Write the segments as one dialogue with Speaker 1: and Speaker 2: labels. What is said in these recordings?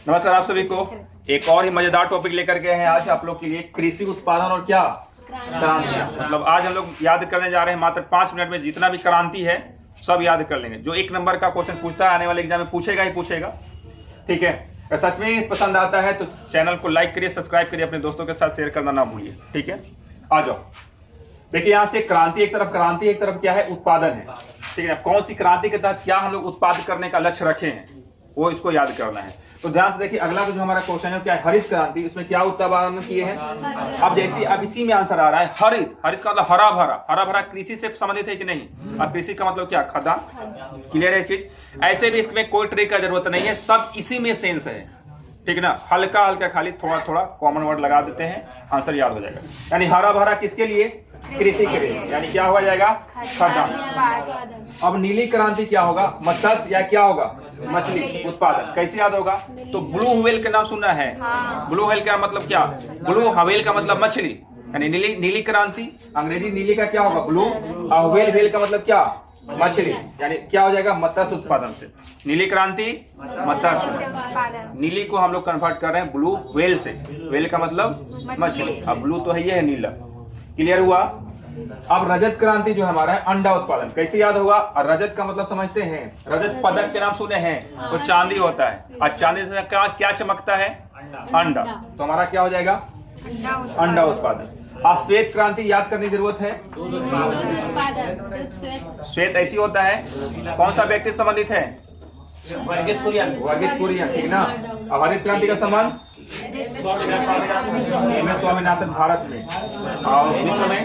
Speaker 1: नमस्कार आप सभी को। एक और ही मजेदार टॉपिक लेकर के हैं आज आप लोग के लिए, कृषि उत्पादन और क्या क्रांतियां। मतलब आज हम लोग याद करने जा रहे हैं मात्र 5 मिनट में जितना भी क्रांति है सब याद कर लेंगे। जो 1 नंबर का क्वेश्चन पूछता है आने वाले एग्जाम में पूछेगा ही पूछेगा, ठीक है। अगर सच में पसंद आता है तो चैनल को लाइक करिए, सब्सक्राइब करिए, अपने दोस्तों के साथ शेयर करना ना भूलिए, ठीक है। आ जाओ, देखिए यहाँ से क्रांति एक तरफ क्या है, उत्पादन है, ठीक है। कौन सी क्रांति के तहत क्या हम लोग उत्पादन करने का लक्ष्य रखे हैं वो इसको याद करना है। तो ध्यान से देखिए, अगला जो हमारा क्वेश्चन है क्या है, हरित क्रांति। उसमें क्या उत्पादन किए हैं। अब इसी में आंसर आ रहा है हरित का मतलब हरा भरा कृषि से संबंधित है कि नहीं। अब कृषि का मतलब क्या, खदान। क्लियर है चीज। ऐसे भी इसमें कोई ट्रिक का जरूरत नहीं है, सब इसी में सेंस है, ठीक है ना। हल्का हल्का खाली थोड़ा कॉमन वर्ड लगा देते हैं, आंसर याद हो जाएगा। यानी हरा भरा किसके लिए, कृषि के लिए, यानी क्या हो जाएगा, खदान। अब नीली क्रांति क्या होगा, मत्स्य या क्या होगा, मछली उत्पादन। कैसे याद होगा, तो ब्लू व्हेल का नाम सुना है। ब्लू व्हेल का मतलब क्या, ब्लू व्हेल का मतलब मछली, यानी नीली क्रांति। अंग्रेजी नीली का क्या होगा, ब्लू, और व्हेल का मतलब क्या, मछली, यानी क्या हो जाएगा, मत्स्य उत्पादन से। नीली क्रांति मत्स्य, नीली को हम लोग कन्वर्ट कर रहे हैं ब्लू व्हेल से। व्हेल का मतलब मछली, अब ब्लू तो है ये है नीला। क्लियर हुआ। अब रजत क्रांति जो हमारा है, अंडा उत्पादन। कैसे याद होगा, और रजत का मतलब समझते हैं, रजत पदक के नाम सुने हैं, तो चांदी होता है, और चांदी से क्या चमकता है, अंडा। तो हमारा क्या हो जाएगा, अंडा उत्पादन। और श्वेत क्रांति याद करने की जरूरत है। श्वेत ऐसी होता है, कौन सा व्यक्ति संबंधित है, वर्गीज कुरियन, ठीक ना। अब हरित क्रांति का संबंध स्वामीनाथन भारत में और विश्व में,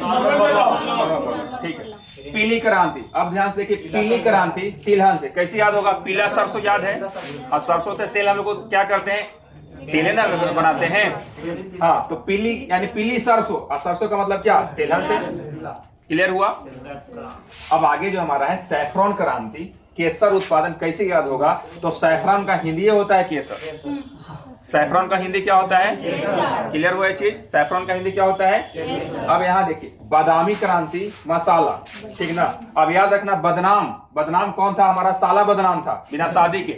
Speaker 1: ठीक है। पीली क्रांति, अब ध्यान से देखिए, पीली क्रांति तिलहन से। कैसे याद होगा, पीला सरसों याद है, और सरसों से तेल हम लोग क्या करते हैं, तेल ना बनाते हैं। हाँ, तो पीली यानी पीली सरसों, और सरसों का मतलब क्या, तिलहन से। क्लियर हुआ। अब आगे जो हमारा है सैफरॉन क्रांति, केसर उत्पादन। कैसे याद होगा, तो सैफरॉन का हिंदी होता है केसर। सैफरॉन का हिंदी क्या होता है, क्लियर हुआ है चीज। सैफरॉन का हिंदी क्या होता है। अब यहाँ देखिए, बादामी क्रांति मसाला, ठीक ना। अब याद रखना, बदनाम कौन था, हमारा साला बदनाम था, बिना शादी के।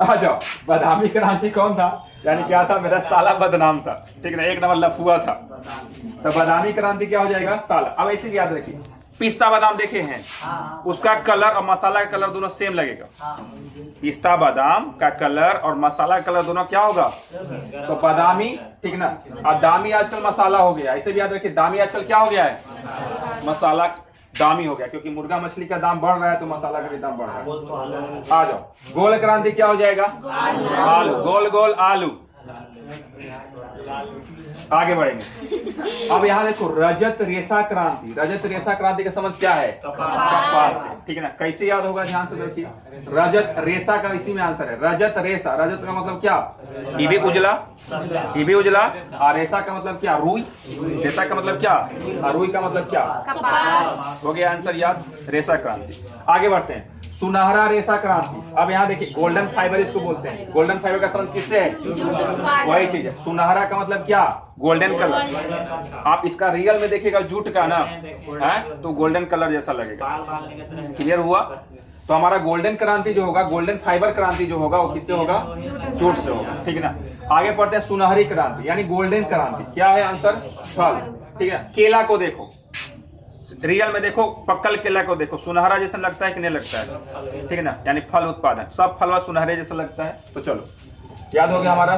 Speaker 1: आ जाओ, बादामी क्रांति कौन था, यानी क्या था, मेरा साला बदनाम था, ठीक ना, 1 नंबर लफुआ था। तो बादामी क्रांति क्या हो जाएगा, साला। अब ऐसे याद रखिए, पिस्ता बादाम देखे हैं, उसका कलर और मसाला का कलर दोनों सेम लगेगा। पिस्ता बादाम का कलर और मसाला का कलर दोनों क्या होगा, तो बादामी, ठीक ना। और दामी आजकल मसाला हो गया, ऐसे भी याद रखिए, दामी आजकल क्या हो गया है, मसाला दामी हो गया, क्योंकि मुर्गा मछली का दाम बढ़ रहा है तो मसाला का भी दाम बढ़ रहा है। आ जाओ, गोल क्रांति क्या हो जाएगा, आलू, गोल आलू। आगे बढ़ेंगे। अब यहाँ देखो, रजत रेशा क्रांति का समझ क्या है, कपास, ठीक है ना। कैसे याद होगा, ध्यान से देखिए, रजत रेशा का इसी में आंसर है, रजत रेशा। रजत का मतलब क्या, टीबी उजला, और रेशा का मतलब क्या, रुई। रेशा का मतलब क्या, और रुई का मतलब क्या, कपास। हो गया आंसर याद, रेशा क्रांति। आगे बढ़ते हैं, सुनहरा रेशा क्रांति। अब यहाँ देखिए, गोल्डन फाइबर इसको बोलते हैं। गोल्डन फाइबर का संबंध किससे है, वही चीज है। सुनहरा का मतलब क्या, गोल्डन कलर। आप इसका रियल में देखिएगा जूट का ना है, तो गोल्डन कलर जैसा लगेगा। क्लियर हुआ। तो हमारा गोल्डन क्रांति जो होगा, गोल्डन फाइबर क्रांति जो होगा, वो किससे होगा, जूट से होगा, ठीक है ना। आगे पढ़ते हैं, सुनहरी क्रांति यानी गोल्डन क्रांति। क्या है आंसर, फल, ठीक है। केला को देखो, रियल में देखो, पक्कल केला को देखो, सुनहरा जैसा लगता है कि नहीं लगता है, ठीक है ना। यानी फल उत्पादन, सब फल सुनहरे जैसा लगता है। तो चलो, याद हो गया हमारा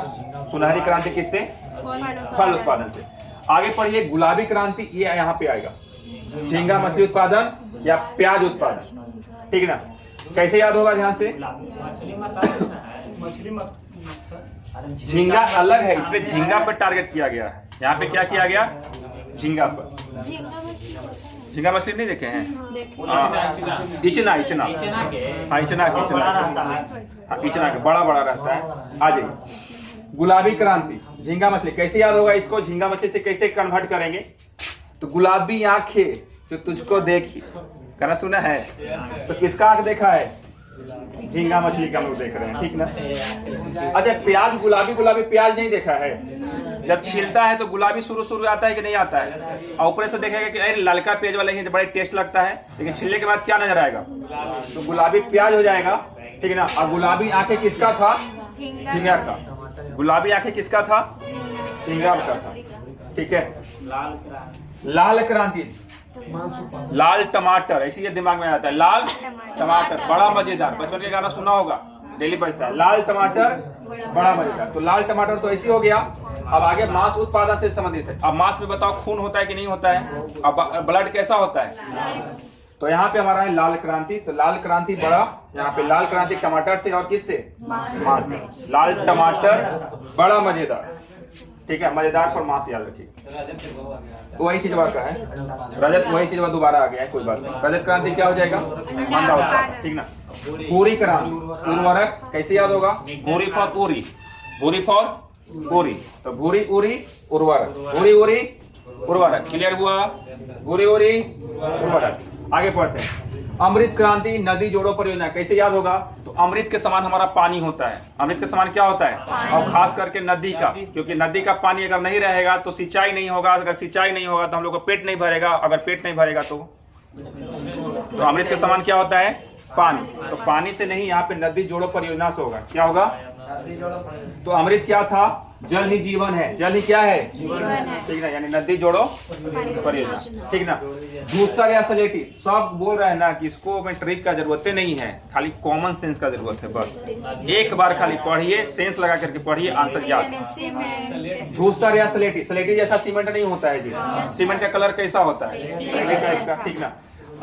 Speaker 1: सुनहरी क्रांति किससे, फल उत्पादन से। आगे पढ़िए, गुलाबी क्रांति, ये यहाँ पे आएगा, झींगा मछली उत्पादन या प्याज उत्पादन, ठीक है ना। कैसे याद होगा, ध्यान से, झींगा अलग है, इसमें झींगा पर टारगेट किया गया है। यहाँ पे क्या किया गया, झींगा पर। झींगा मछली नहीं देखे हैं, इचना के बड़ा रहता है। आ जाइए, गुलाबी क्रांति, झींगा मछली। कैसे याद होगा इसको, झींगा मछली से कैसे कन्वर्ट करेंगे, तो गुलाबी आंखें जो तुझको देखी, कहना सुना है, तो किसका आंख देखा है, झींगा मछली का हम लोग देख रहे हैं, ठीक ना। अच्छा, प्याज, गुलाबी प्याज नहीं देखा है, जब छीलता है तो गुलाबी शुरू आता है कि नहीं आता है, और ऊपर से देखेगा कि अरे ललका प्याज वाला ही बड़े टेस्ट लगता है, लेकिन छीलने के बाद क्या नजर आएगा, तो गुलाबी प्याज हो जाएगा, ठीक है ना। और गुलाबी आंखें किसका था? झींगा का। गुलाबी आंखें किसका था? झींगा का था। ठीक है। लाल क्रांति, लाल टमाटर, ऐसी ये दिमाग में आता है, लाल टमाटर बड़ा मजेदार, बचपन के गाना सुना होगा, डेली बजता है, लाल टमाटर बड़ा मजेदार। तो लाल टमाटर तो ऐसी हो गया। अब आगे मांस उत्पादन से संबंधित है। अब मांस में बताओ खून होता है कि नहीं होता है? अब ब्लड कैसा होता है? तो यहाँ पे हमारा है लाल क्रांति। तो लाल क्रांति बड़ा, यहाँ पे लाल क्रांति टमाटर से और किससे? मांस से। लाल टमाटर बड़ा मजेदार, ठीक है, मजेदार पर मांस याद रखिए। तो वही चीज का है रजत, वही चीज दोबारा आ गया है, कोई बात नहीं। रजत क्रांति क्या हो जाएगा? अंडा उत्पादन, ठीक ना। भूरी क्रांति, उर्वरक कैसे याद होगा? भूरी फॉर उरी, भूरी फॉर उरी, तो भूरी उरी उर्वरक, भूरी उरी उर्वरक, क्लियर हुआ? भूरी उरी उर्वरक। आगे पढ़ते हैं। अमृत क्रांति, नदी जोड़ो परियोजना, कैसे याद होगा? तो अमृत के समान हमारा पानी होता है। अमृत के समान क्या होता है? और खास करके नदी का, क्योंकि नदी का पानी अगर नहीं रहेगा तो सिंचाई नहीं होगा, अगर सिंचाई नहीं होगा तो हम लोग का पेट नहीं भरेगा, अगर पेट नहीं भरेगा तो अमृत के समान क्या होता है? पानी। तो पानी से नहीं, यहाँ पे नदी जोड़ो परियोजना से होगा। क्या होगा? तो अमृत क्या था? जल ही जीवन है। जल ही क्या है? जीवन है, ठीक ना, यानी नदी जोड़ो परियोजना, ठीक ना। दूसरा या सलेटी, सब बोल रहे हैं ना कि इसको में ट्रिक का जरूरत नहीं है, खाली कॉमन सेंस का जरूरत है। बस एक बार खाली पढ़िए, सेंस लगा करके पढ़िए, आंसर याद। दूसरा या सलेटी, सलेटी जैसा सीमेंट नहीं होता है जी। सीमेंट का कलर कैसा होता है? ठीक ना।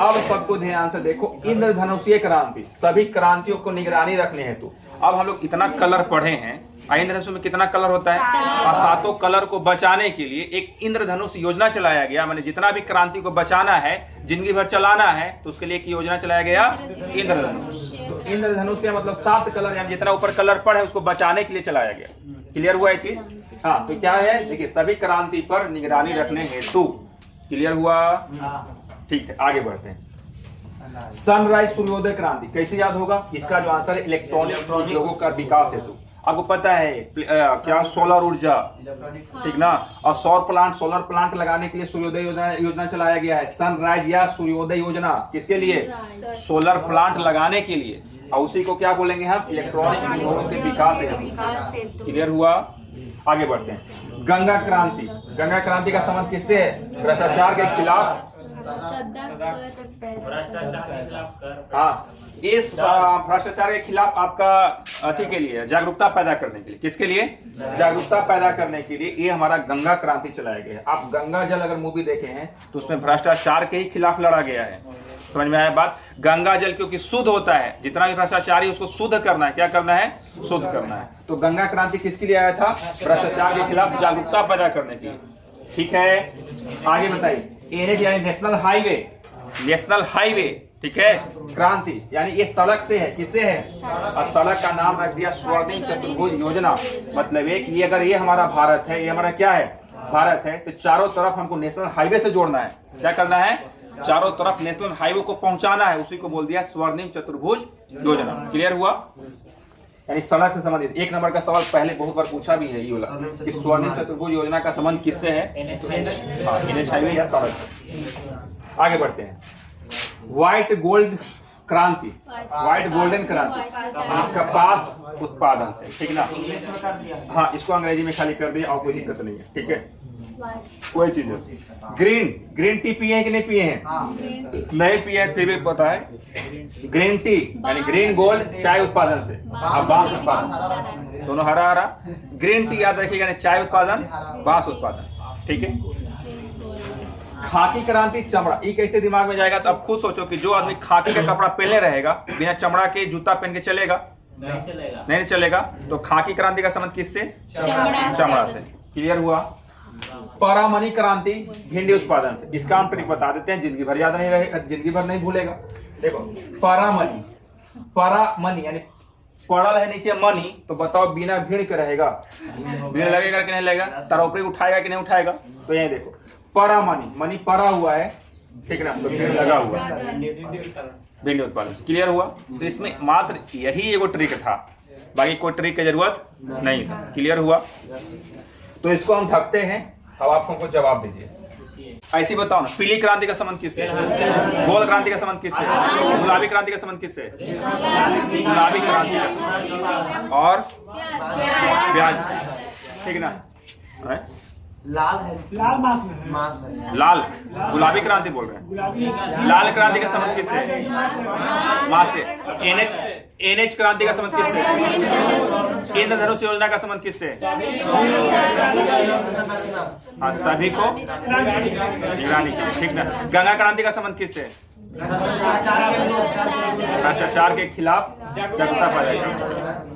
Speaker 1: अब सबको ध्यान से देखो, इंद्रधनुषीय क्रांति, सभी क्रांतियों को निगरानी रखने हेतु अब हम लोग इतना कलर पढ़े हैं। इंद्रधनुष में कितना कलर होता है? और सातों कलर को बचाने के लिए एक इंद्रधनुष योजना चलाया गया। मैंने जितना भी क्रांति को बचाना है, जिंदगी भर चलाना है, तो उसके लिए एक योजना चलाया गया, इंद्रधनुष। तो इंद्रधनुष का मतलब 7 कलर, यानी जितना ऊपर कलर पढ़े उसको बचाने के लिए चलाया गया। क्लियर हुआ ये चीज? हाँ, तो क्या है, देखिए, सभी क्रांति पर निगरानी रखने हेतु। क्लियर हुआ? ठीक है, आगे बढ़ते हैं। सनराइज सूर्योदय क्रांति कैसे याद होगा? इसका जो आंसर है इलेक्ट्रॉनिक उद्योगों का विकास हेतु। आपको पता है क्या? सोलर ऊर्जा, ठीक ना। और सोलर प्लांट लगाने के लिए सूर्योदय योजना चलाया गया है। सनराइज या सूर्योदय योजना किसके लिए? सोलर प्लांट लगाने के लिए। और उसी को क्या बोलेंगे हम? इलेक्ट्रॉनिक उद्योगों के विकास हेतु। क्लियर हुआ? आगे बढ़ते हैं। गंगा क्रांति, गंगा क्रांति का संबंध किससे है? भ्रष्टाचार के खिलाफ। हाँ, इस भ्रष्टाचार के खिलाफ आपका अथी के लिए, जागरूकता पैदा करने के लिए। किसके लिए? जागरूकता पैदा करने के लिए ये हमारा गंगा क्रांति चलाया गया है। आप गंगा जल अगर मूवी देखे हैं तो उसमें भ्रष्टाचार के ही खिलाफ लड़ा गया है। समझ में आया बात? गंगा जल क्योंकि शुद्ध होता है, जितना भी भ्रष्टाचारी उसको शुद्ध करना है। क्या करना है? शुद्ध करना है। तो गंगा क्रांति किसके लिए आया था? भ्रष्टाचार के खिलाफ जागरूकता पैदा करने के लिए। ठीक है, आगे बताइए। एनएच यानी नेशनल हाईवे, नेशनल हाईवे, ठीक है। क्रांति यानी ये सड़क से है, किससे है? और सड़क का नाम रख दिया स्वर्णिम चतुर्भुज योजना। मतलब एक ये, अगर ये हमारा भारत है, ये हमारा क्या है? भारत है, तो चारों तरफ हमको नेशनल हाईवे से जोड़ना है। क्या करना है? चारों तरफ नेशनल हाईवे को पहुंचाना है, उसी को बोल दिया स्वर्णिम चतुर्भुज योजना। क्लियर हुआ? यानी सड़क से संबंधित। 1 नंबर का सवाल पहले बहुत बार पूछा भी है ये वाला कि स्वर्णिम चतुर्भुज योजना का संबंध किससे है? एनएच हाईवे या सड़क। आगे बढ़ते हैं। व्हाइट गोल्ड क्रांति, व्हाइट गोल्डन क्रांति, कपास उत्पादन से, ठीक ना। हाँ, इसको अंग्रेजी में खाली कर दिया और कोई दिक्कत नहीं है, ठीक है। कोई चीज है। ग्रीन टी पिए हैं कि नहीं पिए हैं? नहीं पिए हैं, फिर भी पता है। ग्रीन टी यानी ग्रीन गोल्ड चाय उत्पादन से, बांस उत्पादन, दोनों हरा हरा। ग्रीन टी याद रखिएगा, चाय उत्पादन, बांस उत्पादन, ठीक है। खाकी क्रांति, चमड़ा, ये कैसे दिमाग में जाएगा? तो अब खुद सोचो कि जो आदमी खाकी का कपड़ा पहने रहेगा, बिना चमड़ा के जूता पहन के चलेगा? नहीं चलेगा। तो खाकी क्रांति का संबंध किससे? चमड़ा से। क्लियर हुआ? परामनी क्रांति, भिंडी उत्पादन से। इसका हम ट्रिक बता देते हैं, जिंदगी भर याद नहीं रहेगा, जिंदगी भर नहीं भूलेगा। देखो, परामनी, परामनी यानी पड़ल है नीचे मनी, तो बताओ बिना भीड़ के रहेगा? भीड़ लगेगा कि नहीं लगेगा? तरोपरी उठाएगा कि नहीं उठाएगा? तो यही देखो, परामनी, मनी परा हुआ है, ठीक ना, तो भीड़ लगा हुआ है, भिंडी उत्पादन। क्लियर हुआ? तो इसमें मात्र यही एगो ट्रिक था, बाकी कोई ट्रिक की जरूरत नहीं था। क्लियर हुआ? तो इसको हम ढकते हैं। अब आप हमको जवाब दीजिए। ऐसी बताओ ना, पीली क्रांति का संबंध किससे? गोल क्रांति का संबंध किससे? गुलाबी क्रांति का संबंध किससे? गुलाबी क्रांति और प्याज, ठीक ना?
Speaker 2: लाल है, लाल मास है,
Speaker 1: लाल गुलाबी क्रांति बोल रहे हैं। लाल क्रांति का संबंध किससे? मास से। एनएच क्रांति का संबंध किससे? इंद्रधनुष योजना का संबंध किससे? हाँ, सभी को निगरानी की, ठीक ना? गंगा क्रांति का संबंध किससे? भ्रष्टाचार के खिलाफ जागरूकता पैदा करना।